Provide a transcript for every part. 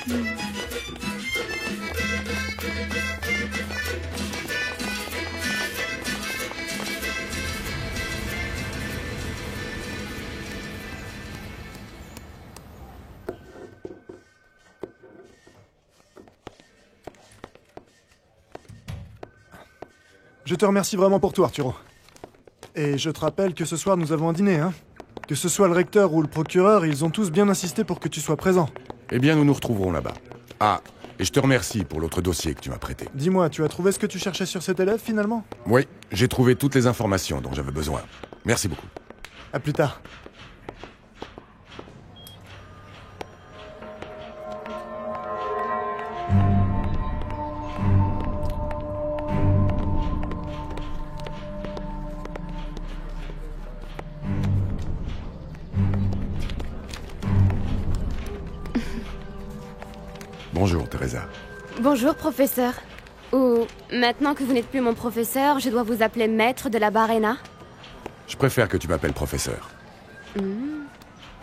Je te remercie vraiment pour tout, Arturo. Et je te rappelle que ce soir, nous avons un dîner, hein. Que ce soit le recteur ou le procureur, ils ont tous bien insisté pour que tu sois présent. Eh bien, nous nous retrouverons là-bas. Ah, et je te remercie pour l'autre dossier que tu m'as prêté. Dis-moi, tu as trouvé ce que tu cherchais sur cet élève, finalement? Oui, j'ai trouvé toutes les informations dont j'avais besoin. Merci beaucoup. À plus tard. Bonjour, Teresa. Bonjour, professeur. Ou, maintenant que vous n'êtes plus mon professeur, je dois vous appeler maître de la Barrena? Je préfère que tu m'appelles professeur.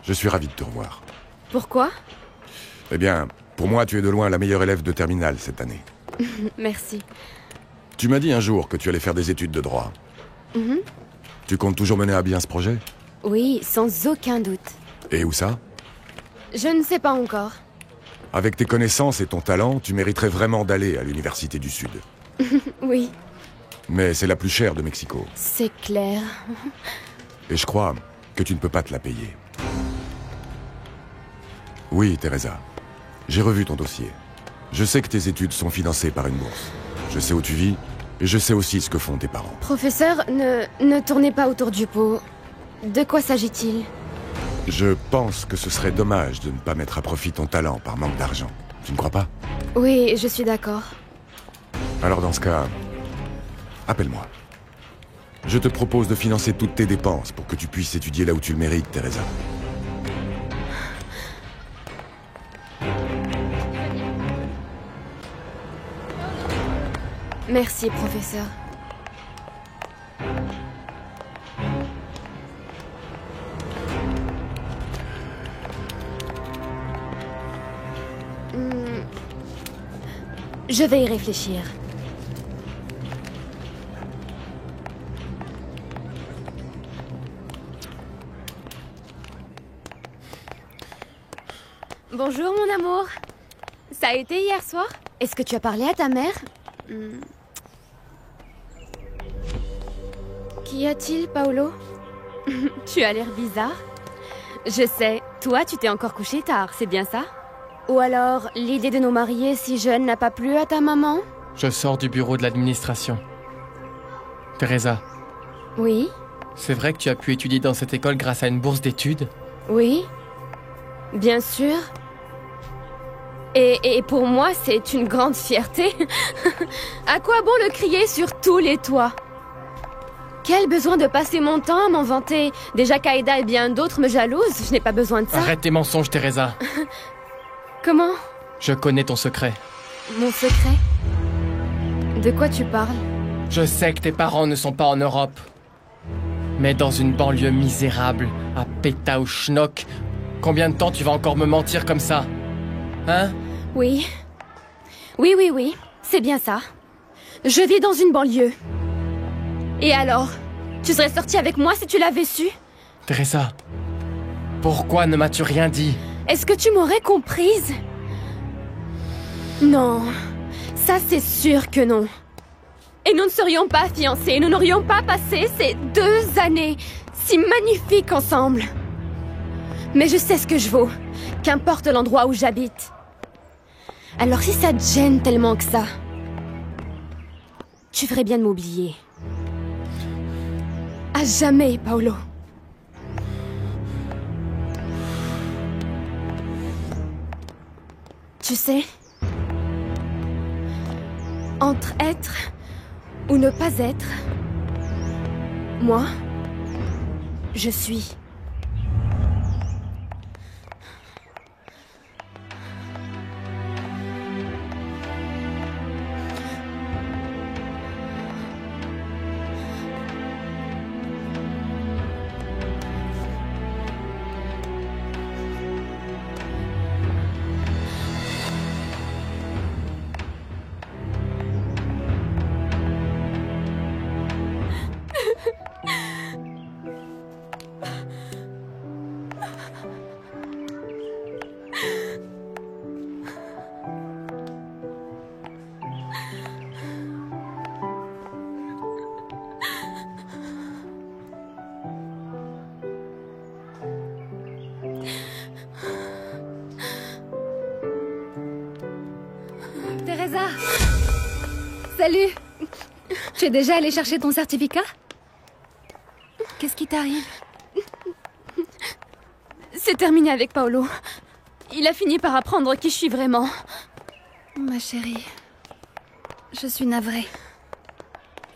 Je suis ravi de te revoir. Pourquoi? Eh bien, pour moi, tu es de loin la meilleure élève de terminale cette année. Merci. Tu m'as dit un jour que tu allais faire des études de droit. Tu comptes toujours mener à bien ce projet? Oui, sans aucun doute. Et où ça? Je ne sais pas encore. Avec tes connaissances et ton talent, tu mériterais vraiment d'aller à l'Université du Sud. Oui, Mais c'est la plus chère de Mexico. c'est clair. Et je crois que tu ne peux pas te la payer. Oui, Teresa. J'ai revu ton dossier. Je sais que tes études sont financées par une bourse. Je sais où tu vis, et je sais aussi ce que font tes parents. Professeur, ne tournez pas autour du pot. De quoi s'agit-il? Je pense que ce serait dommage de ne pas mettre à profit ton talent par manque d'argent. Tu ne crois pas? Oui, je suis d'accord. Alors dans ce cas, appelle-moi. Je te propose de financer toutes tes dépenses pour que tu puisses étudier là où tu le mérites, Teresa. Merci, professeur. Je vais y réfléchir. Bonjour, mon amour. Ça a été hier soir? Est-ce que tu as parlé à ta mère? Qu'y a-t-il, Paolo? Tu as l'air bizarre. Je sais, toi, tu t'es encore couché tard, c'est bien ça? Ou alors, l'idée de nous marier si jeunes n'a pas plu à ta maman? Je sors du bureau de l'administration. Teresa, Oui? c'est vrai que tu as pu étudier dans cette école grâce à une bourse d'études? Oui? Bien sûr. Et pour moi, c'est une grande fierté. À quoi bon le crier sur tous les toits? Quel besoin de passer mon temps à m'en vanter? Déjà qu'Aïda et bien d'autres me jalousent, je n'ai pas besoin de ça. Arrête tes mensonges, Teresa. Comment? Je connais ton secret. Mon secret? De quoi tu parles? Je sais que tes parents ne sont pas en Europe. Mais dans une banlieue misérable, à Pétaouchnok, combien de temps tu vas encore me mentir comme ça? Hein? Oui. Oui, c'est bien ça. Je vis dans une banlieue. Et alors? Tu serais sortie avec moi si tu l'avais su? Teresa, pourquoi ne m'as-tu rien dit? Est-ce que tu m'aurais comprise? Non, ça c'est sûr que non. Et nous ne serions pas fiancés, nous n'aurions pas passé ces 2 années si magnifiques ensemble. Mais je sais ce que je vaux, qu'importe l'endroit où j'habite. Alors si ça te gêne tellement que ça, tu ferais bien de m'oublier. À jamais, Paolo. Tu sais, entre être ou ne pas être, moi, je suis. Teresa! Salut! Tu es déjà allé chercher ton certificat? Qu'est-ce qui t'arrive? C'est terminé avec Paolo. Il a fini par apprendre qui je suis vraiment. Ma chérie, je suis navrée.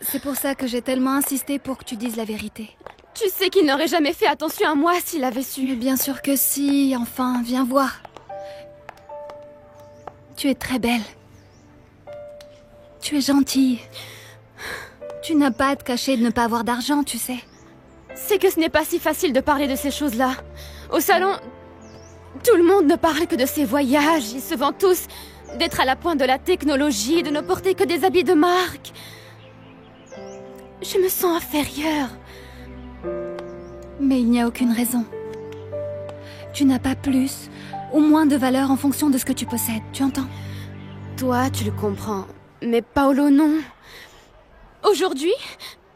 C'est pour ça que j'ai tellement insisté pour que tu dises la vérité. Tu sais qu'il n'aurait jamais fait attention à moi s'il avait su. Mais bien sûr que si, enfin, viens voir. Tu es très belle. Tu es gentille. Tu n'as pas à te cacher de ne pas avoir d'argent, tu sais. C'est que ce n'est pas si facile de parler de ces choses-là. Au salon, tout le monde ne parle que de ses voyages. Ils se vantent tous d'être à la pointe de la technologie, de ne porter que des habits de marque. Je me sens inférieure. Mais il n'y a aucune raison. Tu n'as pas plus ou moins de valeur en fonction de ce que tu possèdes, tu entends? Toi, tu le comprends. Mais Paolo, non. Aujourd'hui,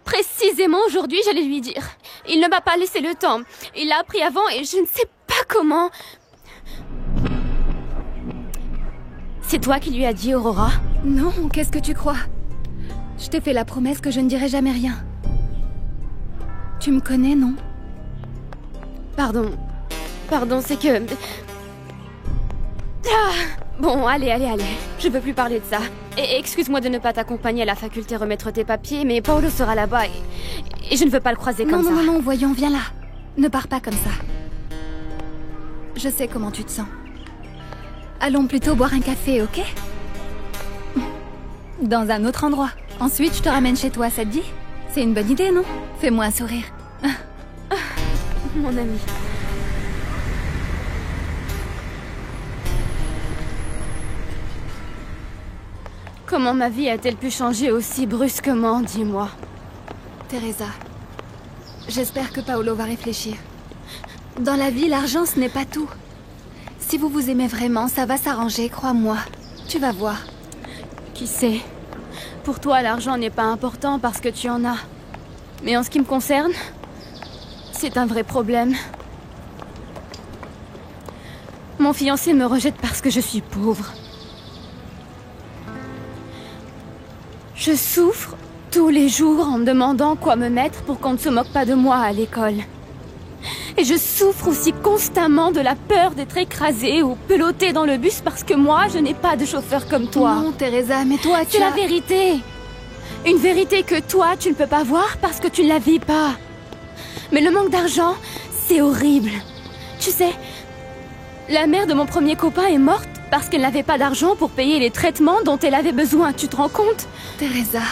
précisément aujourd'hui, j'allais lui dire. Il ne m'a pas laissé le temps. Il l'a appris avant et je ne sais pas comment. C'est toi qui lui as dit, Aurora? Non, qu'est-ce que tu crois? Je t'ai fait la promesse que je ne dirai jamais rien. Tu me connais, non? Pardon. Pardon, c'est que... Ah, bon, allez. Je veux plus parler de ça. Et excuse-moi de ne pas t'accompagner à la faculté remettre tes papiers, mais Paolo sera là-bas et je ne veux pas le croiser comme ça. Non, voyons, viens là. Ne pars pas comme ça. Je sais comment tu te sens. Allons plutôt boire un café, ok? Dans un autre endroit. Ensuite, je te ramène chez toi, ça te dit? C'est une bonne idée, non? Fais-moi un sourire. Mon ami. Comment ma vie a-t-elle pu changer aussi brusquement, dis-moi? Teresa, j'espère que Paolo va réfléchir. Dans la vie, l'argent, ce n'est pas tout. Si vous vous aimez vraiment, ça va s'arranger, crois-moi. Tu vas voir. Qui sait? Pour toi, l'argent n'est pas important parce que tu en as. Mais en ce qui me concerne, c'est un vrai problème. Mon fiancé me rejette parce que je suis pauvre. Je souffre tous les jours en me demandant quoi me mettre pour qu'on ne se moque pas de moi à l'école. Et je souffre aussi constamment de la peur d'être écrasée ou pelottée dans le bus parce que moi, je n'ai pas de chauffeur comme toi. Non, Teresa, mais toi, tu C'est la vérité. Une vérité que toi, tu ne peux pas voir parce que tu ne la vis pas. Mais le manque d'argent, c'est horrible. Tu sais, la mère de mon premier copain est morte parce qu'elle n'avait pas d'argent pour payer les traitements dont elle avait besoin. Tu te rends compte? Teresa,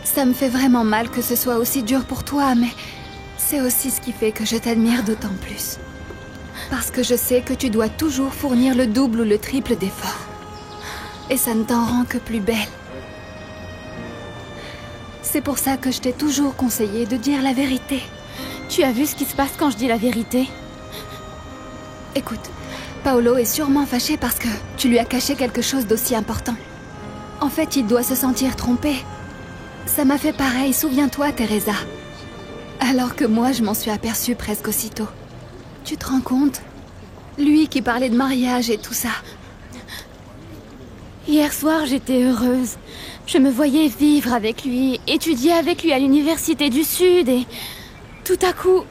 ça me fait vraiment mal que ce soit aussi dur pour toi, mais c'est aussi ce qui fait que je t'admire d'autant plus. Parce que je sais que tu dois toujours fournir le double ou le triple d'efforts. Et ça ne t'en rend que plus belle. C'est pour ça que je t'ai toujours conseillé de dire la vérité. Tu as vu ce qui se passe quand je dis la vérité? Écoute, Paolo est sûrement fâché parce que tu lui as caché quelque chose d'aussi important. En fait, il doit se sentir trompé. Ça m'a fait pareil, souviens-toi, Teresa. Alors que moi, je m'en suis aperçue presque aussitôt. Tu te rends compte? Lui qui parlait de mariage et tout ça. Hier soir, j'étais heureuse. Je me voyais vivre avec lui, étudier avec lui à l'université du Sud et... Tout à coup...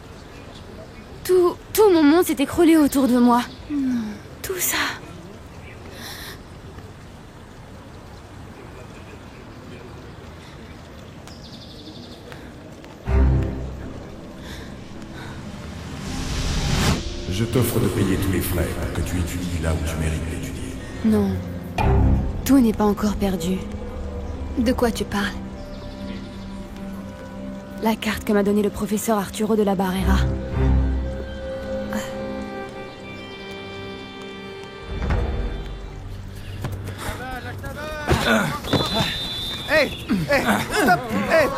Tout mon monde s'est écroulé autour de moi. Tout ça... Je t'offre de payer tous les frais pour que tu étudies là où tu mérites d'étudier. Non. Tout n'est pas encore perdu. De quoi tu parles? La carte que m'a donnée le professeur Arturo de la Barrera. Hey, stop! Hey,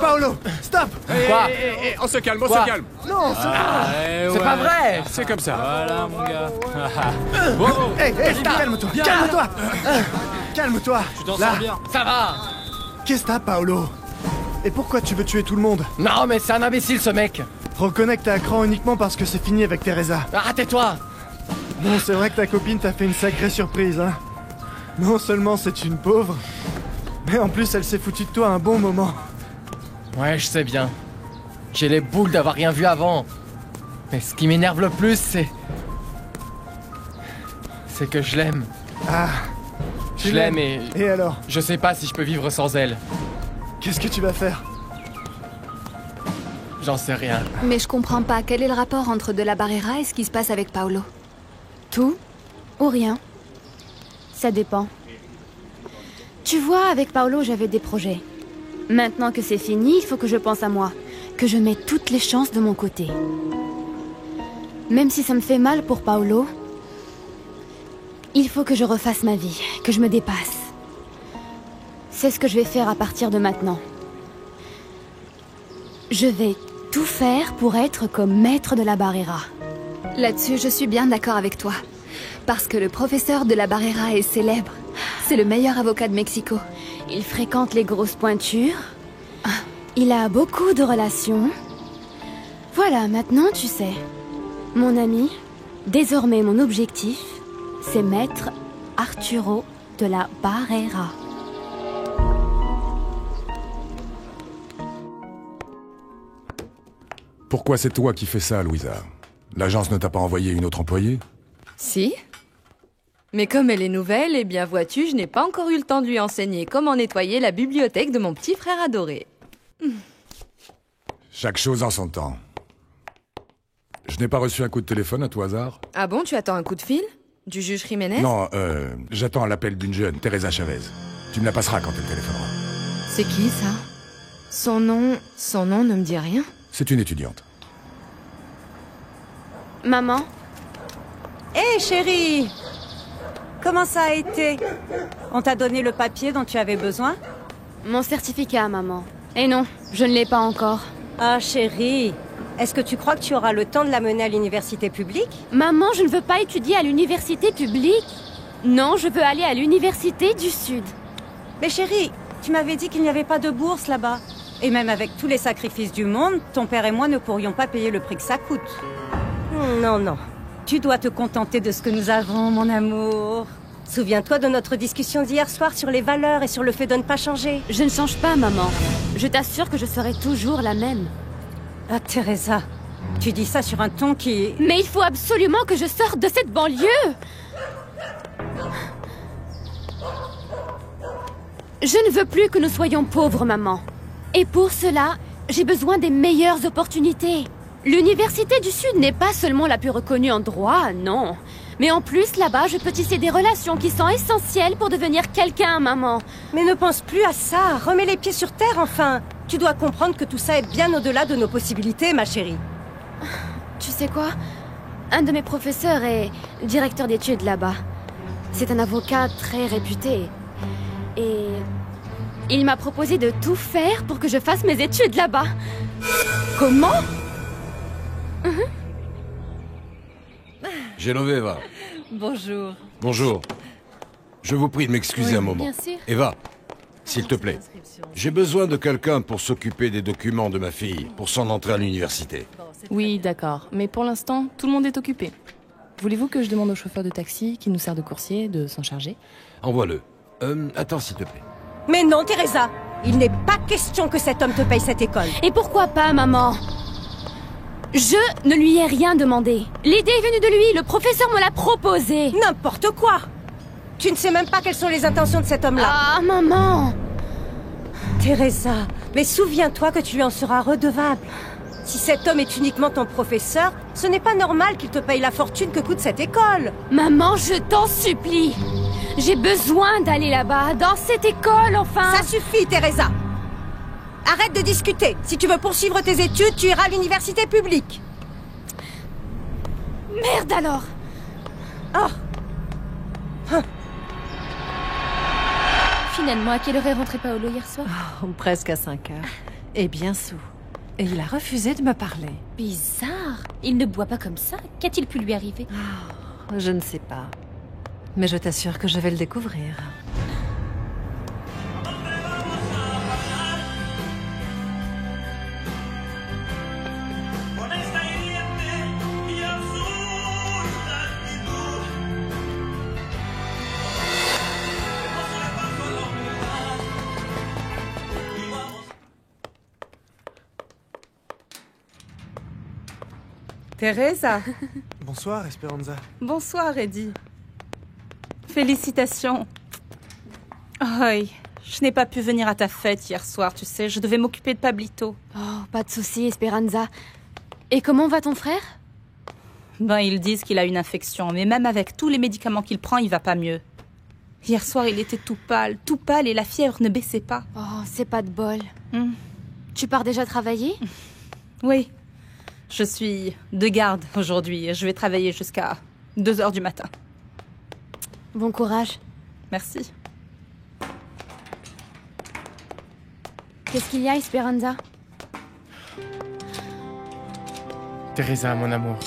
Paolo, stop! Quoi? On se calme, Quoi? Non, C'est pas vrai! C'est comme ça. Voilà, mon gars. hey, calme-toi, calme-toi! Calme-toi! Tu t'en Là, sors bien. Ça va! qu'est-ce que t'as, Paolo? Et pourquoi tu veux tuer tout le monde? Non, mais c'est un imbécile, ce mec! Reconnais que t'as à cran uniquement parce que c'est fini avec Teresa. Arrêtez-toi! Bon, c'est vrai que ta copine t'a fait une sacrée surprise, hein? Non seulement c'est une pauvre, mais en plus elle s'est foutue de toi un bon moment. Ouais, je sais bien. J'ai les boules d'avoir rien vu avant. Mais ce qui m'énerve le plus, c'est que je l'aime. Ah. Je l'aime et... Et alors? Je sais pas si je peux vivre sans elle. Qu'est-ce que tu vas faire? J'en sais rien. Mais je comprends pas, quel est le rapport entre De la Barrera et ce qui se passe avec Paolo? Tout ou rien. Ça dépend. Tu vois, avec Paolo, j'avais des projets. Maintenant que c'est fini, il faut que je pense à moi. Que je mette toutes les chances de mon côté. Même si ça me fait mal pour Paolo, il faut que je refasse ma vie, que je me dépasse. C'est ce que je vais faire à partir de maintenant. Je vais tout faire pour être comme maître de la Barrera. Là-dessus, je suis bien d'accord avec toi. Parce que le professeur De la Barrera est célèbre. C'est le meilleur avocat de Mexico. Il fréquente les grosses pointures. Il a beaucoup de relations. Voilà, maintenant tu sais. Mon ami, désormais mon objectif, c'est maître Arturo De la Barrera. Pourquoi c'est toi qui fais ça, Louisa? L'agence ne t'a pas envoyé une autre employée? Si. Mais comme elle est nouvelle, eh bien vois-tu, je n'ai pas encore eu le temps de lui enseigner comment nettoyer la bibliothèque de mon petit frère adoré. Chaque chose en son temps. Je n'ai pas reçu un coup de téléphone à tout hasard? Ah bon, tu attends un coup de fil? Du juge Jiménez? Non, j'attends l'appel d'une jeune, Teresa Chavez. Tu me la passeras quand elle téléphonera. C'est qui, ça? Son nom ne me dit rien. C'est une étudiante. Maman? Hé, chérie! Comment ça a été? On t'a donné le papier dont tu avais besoin? Mon certificat, maman. Et non, je ne l'ai pas encore. Ah, chérie, est-ce que tu crois que tu auras le temps de la mener à l'université publique? Maman, je ne veux pas étudier à l'université publique. Non, je veux aller à l'université du Sud. Mais chérie, tu m'avais dit qu'il n'y avait pas de bourse là-bas. Et même avec tous les sacrifices du monde, ton père et moi ne pourrions pas payer le prix que ça coûte. Non, non. Tu dois te contenter de ce que nous avons, mon amour. Souviens-toi de notre discussion d'hier soir sur les valeurs et sur le fait de ne pas changer. Je ne change pas, maman. Je t'assure que je serai toujours la même. Ah, Teresa, tu dis ça sur un ton qui... Mais il faut absolument que je sorte de cette banlieue! Je ne veux plus que nous soyons pauvres, maman. Et pour cela, j'ai besoin des meilleures opportunités. L'université du Sud n'est pas seulement la plus reconnue en droit, non. Mais en plus, là-bas, je peux tisser des relations qui sont essentielles pour devenir quelqu'un, maman. Mais ne pense plus à ça. Remets les pieds sur terre, enfin. Tu dois comprendre que tout ça est bien au-delà de nos possibilités, ma chérie. Tu sais quoi? Un de mes professeurs est directeur d'études là-bas. C'est un avocat très réputé. Et il m'a proposé de tout faire pour que je fasse mes études là-bas. Comment? Genoveva. Bonjour. Bonjour. Je vous prie de m'excuser un moment. Bien sûr. Eva, s'il te plaît. J'ai besoin de quelqu'un pour s'occuper des documents de ma fille, pour son entrée à l'université. Oui, d'accord. Mais pour l'instant, tout le monde est occupé. Voulez-vous que je demande au chauffeur de taxi qui nous sert de coursier de s'en charger? Envoie-le. Attends, s'il te plaît. Mais non, Teresa. Il n'est pas question que cet homme te paye cette école. Et pourquoi pas, maman? Je ne lui ai rien demandé. L'idée est venue de lui, le professeur me l'a proposé. N'importe quoi. Tu ne sais même pas quelles sont les intentions de cet homme-là. Ah, maman! Teresa, mais souviens-toi que tu lui en seras redevable. Si cet homme est uniquement ton professeur, ce n'est pas normal qu'il te paye la fortune que coûte cette école. Maman, je t'en supplie. J'ai besoin d'aller là-bas, dans cette école, enfin. Ça suffit, Teresa. Arrête de discuter. Si tu veux poursuivre tes études, tu iras à l'université publique. Merde alors. Oh. Finalement, à quelle heure est rentré Paolo hier soir? Presque à 5 heures. Et bien sous. Et il a refusé de me parler. Bizarre. Il ne boit pas comme ça. Qu'a-t-il pu lui arriver? Je ne sais pas. Mais je t'assure que je vais le découvrir. Teresa. Bonsoir, Esperanza. Bonsoir, Eddie. Félicitations. Oh, je n'ai pas pu venir à ta fête hier soir, tu sais. Je devais m'occuper de Pablito. Oh, pas de souci, Esperanza. Et comment va ton frère? Ben, ils disent qu'il a une infection, mais même avec tous les médicaments qu'il prend, il va pas mieux. Hier soir, il était tout pâle et la fièvre ne baissait pas. Oh, c'est pas de bol. Tu pars déjà travailler? Oui. Je suis de garde aujourd'hui. Je vais travailler jusqu'à 2h du matin. Bon courage. Merci. Qu'est-ce qu'il y a, Esperanza? Teresa, mon amour.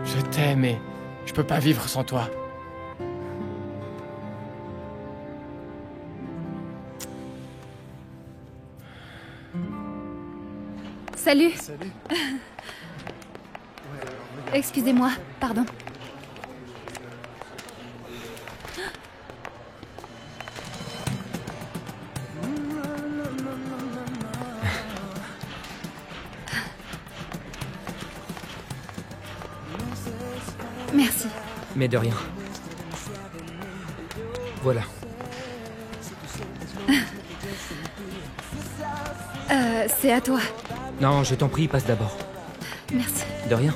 Je t'aime et je peux pas vivre sans toi. Salut. Salut. Excusez-moi, pardon. Merci. Mais de rien. Voilà. C'est à toi. Non, je t'en prie, passe d'abord. Merci. De rien.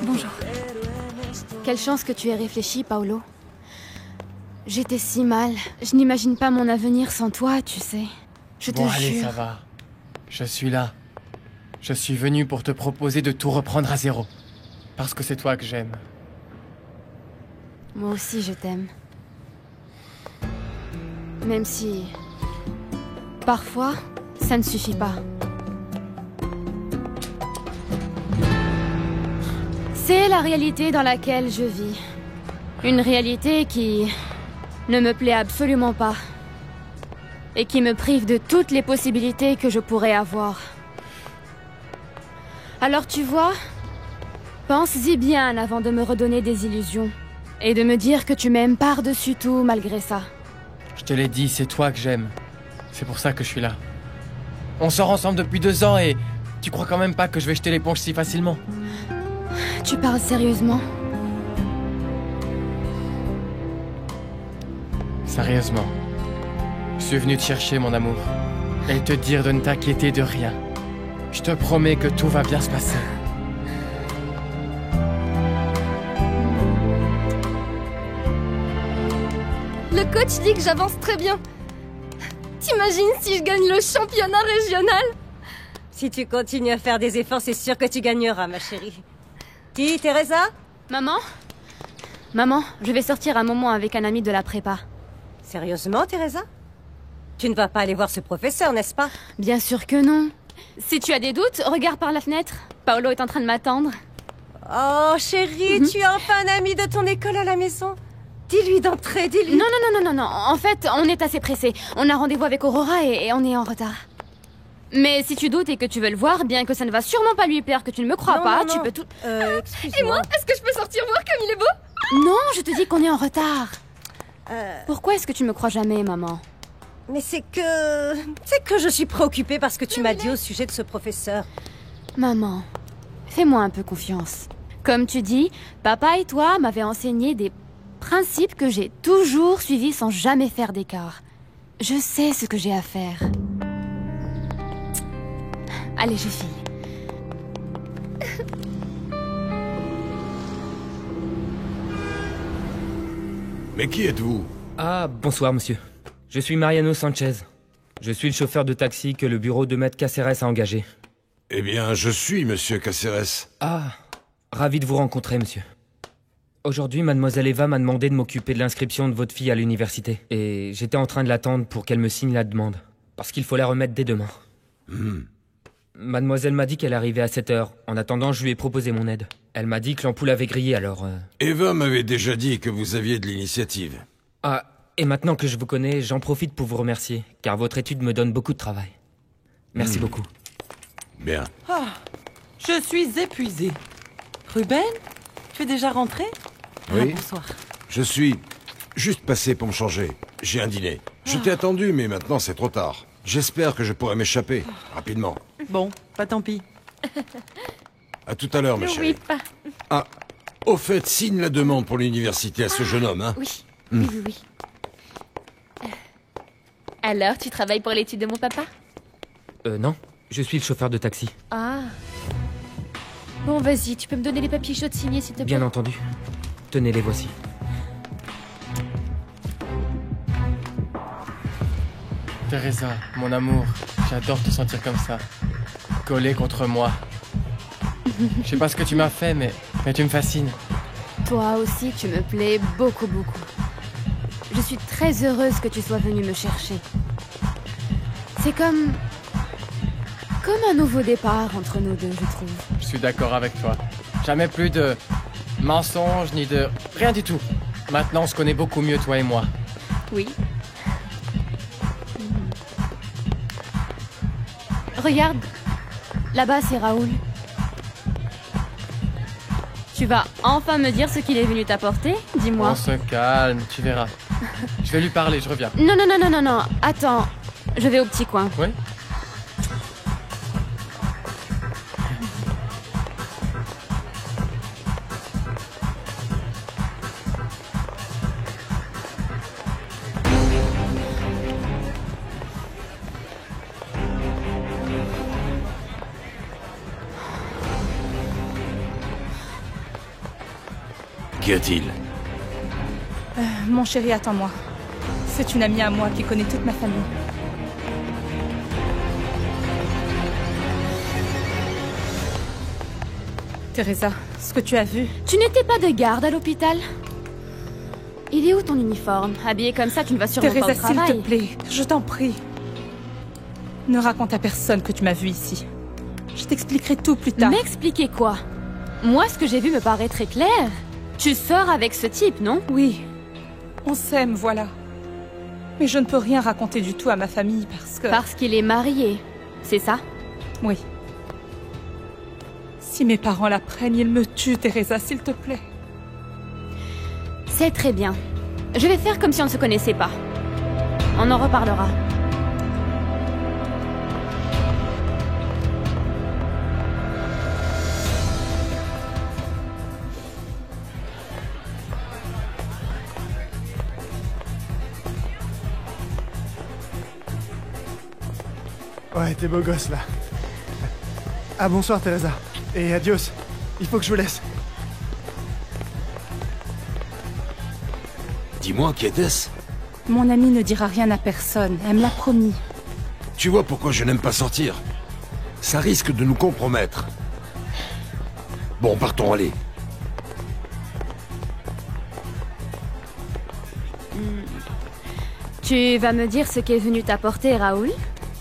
Bonjour. Quelle chance que tu aies réfléchi, Paolo. J'étais si mal. Je n'imagine pas mon avenir sans toi, tu sais. Je te Bon, jure. allez, ça va. Je suis là. Je suis venu pour te proposer de tout reprendre à zéro. Parce que c'est toi que j'aime. Moi aussi, je t'aime. Même si... parfois, ça ne suffit pas. C'est la réalité dans laquelle je vis. Une réalité qui ne me plaît absolument pas. Et qui me prive de toutes les possibilités que je pourrais avoir. Alors tu vois, pense-y bien avant de me redonner des illusions. Et de me dire que tu m'aimes par-dessus tout malgré ça. Je te l'ai dit, c'est toi que j'aime. C'est pour ça que je suis là. On sort ensemble depuis 2 ans et tu crois quand même pas que je vais jeter l'éponge si facilement? Tu parles sérieusement? Sérieusement. Je suis venu te chercher, mon amour. Et te dire de ne t'inquiéter de rien. Je te promets que tout va bien se passer. Le coach dit que j'avance très bien. T'imagines si je gagne le championnat régional? Si tu continues à faire des efforts, c'est sûr que tu gagneras, ma chérie. Qui, Teresa? Maman? Maman, je vais sortir un moment avec un ami de la prépa. Sérieusement, Teresa? Tu ne vas pas aller voir ce professeur, n'est-ce pas? Bien sûr que non. Si tu as des doutes, regarde par la fenêtre. Paolo est en train de m'attendre. Oh, chérie, tu as enfin un ami de ton école à la maison. Dis-lui d'entrer, dis-lui. Non. En fait, on est assez pressés. On a rendez-vous avec Aurora et on est en retard. Mais si tu doutes et que tu veux le voir, bien que ça ne va sûrement pas lui plaire que tu ne me crois pas, tu peux tout... excuse-moi. Et moi, est-ce que je peux sortir voir comme il est beau? Non, je te dis qu'on est en retard. Pourquoi est-ce que tu me crois jamais, maman? Mais c'est que je suis préoccupée parce que tu m'as dit au sujet de ce professeur. Maman, fais-moi un peu confiance. Comme tu dis, papa et toi m'avaient enseigné des principes que j'ai toujours suivis sans jamais faire d'écart. Je sais ce que j'ai à faire. Allez, je file. Mais qui êtes-vous? Ah, bonsoir, monsieur. Je suis Mariano Sanchez. Je suis le chauffeur de taxi que le bureau de Maître Caceres a engagé. Eh bien, je suis Monsieur Caceres. Ah, ravi de vous rencontrer, monsieur. Aujourd'hui, mademoiselle Eva m'a demandé de m'occuper de l'inscription de votre fille à l'université. Et j'étais en train de l'attendre pour qu'elle me signe la demande. Parce qu'il faut la remettre dès demain. Mademoiselle m'a dit qu'elle arrivait à 7h. En attendant, je lui ai proposé mon aide. Elle m'a dit que l'ampoule avait grillé, alors... Eva m'avait déjà dit que vous aviez de l'initiative. Ah, et maintenant que je vous connais, j'en profite pour vous remercier, car votre étude me donne beaucoup de travail. Merci beaucoup. Bien. Oh, je suis épuisée. Ruben, tu es déjà rentré? Oui. Bonsoir. Je suis juste passé pour me changer. J'ai un dîner. Je t'ai attendu, mais maintenant c'est trop tard. J'espère que je pourrai m'échapper rapidement. Bon, pas tant pis. À tout à l'heure, ma chérie. pas. Ah, au fait, signe la demande pour l'université à ce jeune homme, hein. Oui, oui. Alors, tu travailles pour l'étude de mon papa? Non. Je suis le chauffeur de taxi. Ah. Bon, vas-y, tu peux me donner les papiers chauds de signer, s'il te plaît? Bien entendu. Tenez, les voici. Teresa, mon amour, j'adore te sentir comme ça. Collé contre moi. Je sais pas ce que tu m'as fait, mais tu me fascines. Toi aussi, tu me plais beaucoup, beaucoup. Je suis très heureuse que tu sois venu me chercher. C'est comme un nouveau départ entre nous deux, je trouve. Je suis d'accord avec toi. Jamais plus de mensonges, ni de... rien du tout. Maintenant, on se connaît beaucoup mieux, toi et moi. Oui. Regarde, là-bas c'est Raoul. Tu vas enfin me dire ce qu'il est venu t'apporter? Dis-moi. On se calme, tu verras. Je vais lui parler, je reviens. Non, attends. Je vais au petit coin. Oui? Qu'y a-t-il? Mon chéri, attends-moi. C'est une amie à moi qui connaît toute ma famille. Teresa, ce que tu as vu... Tu n'étais pas de garde à l'hôpital? Il est où ton uniforme? Habillé comme ça, tu ne vas sûrement pas au Teresa, travail. s'il te plaît, je t'en prie. Ne raconte à personne que tu m'as vu ici. Je t'expliquerai tout plus tard. M'expliquer quoi? Moi, ce que j'ai vu me paraît très clair. Tu sors avec ce type, non? Oui. On s'aime, voilà. Mais je ne peux rien raconter du tout à ma famille parce que... Parce qu'il est marié, c'est ça? Oui. Si mes parents l'apprennent, ils me tuent, Teresa, s'il te plaît. C'est très bien. Je vais faire comme si on ne se connaissait pas. On en reparlera. Ouais, t'es beau gosse, là. Ah, bonsoir, Teresa. Et adios. Il faut que je vous laisse. Dis-moi, qui était-ce? Mon amie ne dira rien à personne, elle me l'a promis. Tu vois pourquoi je n'aime pas sortir? Ça risque de nous compromettre. Bon, partons, allez. Tu vas me dire ce qu'est venu t'apporter, Raoul?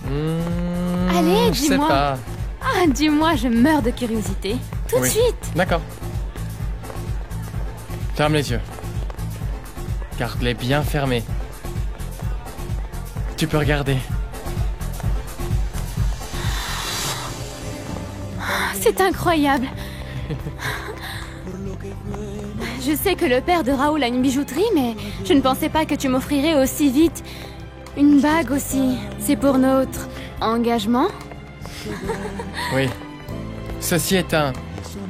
Allez, dis-moi. Je sais pas. Ah, dis-moi, je meurs de curiosité. Tout de suite. D'accord. Ferme les yeux. Garde-les bien fermés. Tu peux regarder. C'est incroyable. Je sais que le père de Raoul a une bijouterie, mais je ne pensais pas que tu m'offrirais aussi vite une bague aussi. C'est pour notre engagement? Oui. Ceci est un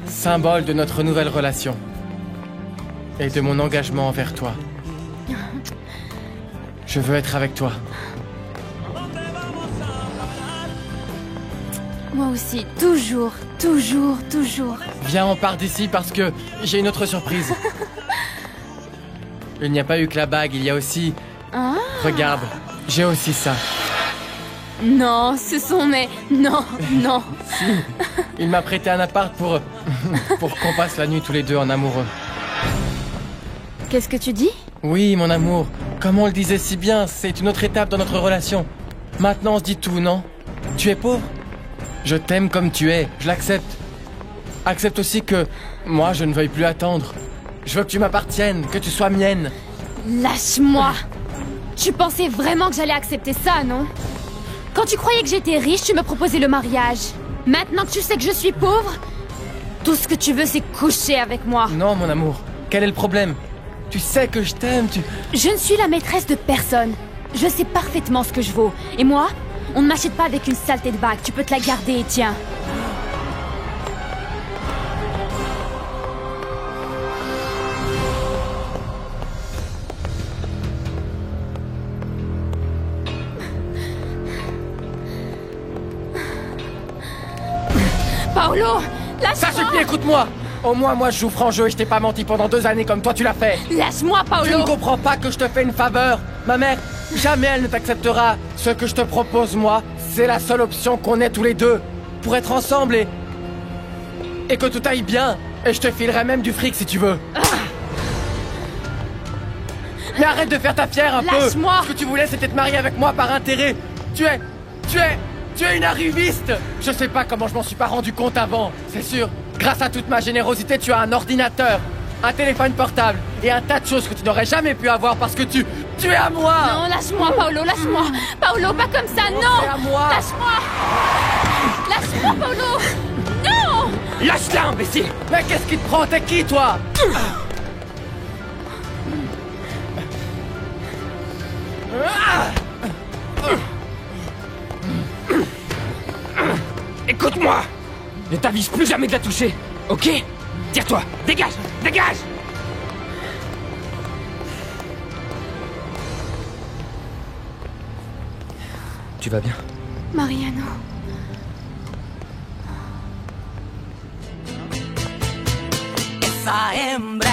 symbole de notre nouvelle relation. Et de mon engagement envers toi. Je veux être avec toi. Moi aussi, toujours, toujours, toujours. Viens, on part d'ici parce que j'ai une autre surprise. Il n'y a pas eu que la bague, il y a aussi... Ah. Regarde, j'ai aussi ça. Non, ce sont mes... Non, non. Si, il m'a prêté un appart pour qu'on passe la nuit tous les deux en amoureux. Qu'est-ce que tu dis? Oui, mon amour. Comme on le disait si bien, c'est une autre étape dans notre relation. Maintenant, on se dit tout, non? Tu es pauvre? Je t'aime comme tu es, je l'accepte. Accepte aussi que moi, je ne veuille plus attendre. Je veux que tu m'appartiennes, que tu sois mienne. Lâche-moi! Tu pensais vraiment que j'allais accepter ça, non? Quand tu croyais que j'étais riche, tu me proposais le mariage. Maintenant que tu sais que je suis pauvre, tout ce que tu veux, c'est coucher avec moi. Non, mon amour. Quel est le problème? Tu sais que je t'aime, Je ne suis la maîtresse de personne. Je sais parfaitement ce que je vaux. Et moi, on ne m'achète pas avec une saleté de bague. Tu peux te la garder, tiens. Paolo, lâche-moi! Ça suffit, écoute-moi! Au moins, moi, je joue franc jeu et je t'ai pas menti pendant 2 années comme toi tu l'as fait. Lâche-moi, Paolo! Tu ne comprends pas que je te fais une faveur. Ma mère, jamais elle ne t'acceptera. Ce que je te propose, moi, c'est la seule option qu'on ait tous les deux. Pour être ensemble et que tout aille bien. Et je te filerai même du fric si tu veux. Mais arrête de faire ta fière un peu. Lâche-moi! Ce que tu voulais, c'était te marier avec moi par intérêt. Tu es une arriviste. Je sais pas comment je m'en suis pas rendu compte avant. C'est sûr, grâce à toute ma générosité, tu as un ordinateur, un téléphone portable et un tas de choses que tu n'aurais jamais pu avoir parce que tu es à moi. Non, lâche-moi, Paolo, lâche-moi. Paolo, pas comme ça, non. C'est à moi. Lâche-moi. Lâche-moi, Paolo. Non. Lâche-la, imbécile. Mais qu'est-ce qui te prend? T'es qui, toi? Écoute-moi! Ne t'avise plus jamais de la toucher, ok? Tire-toi! Dégage! Dégage! Tu vas bien? Mariano. Esa hembra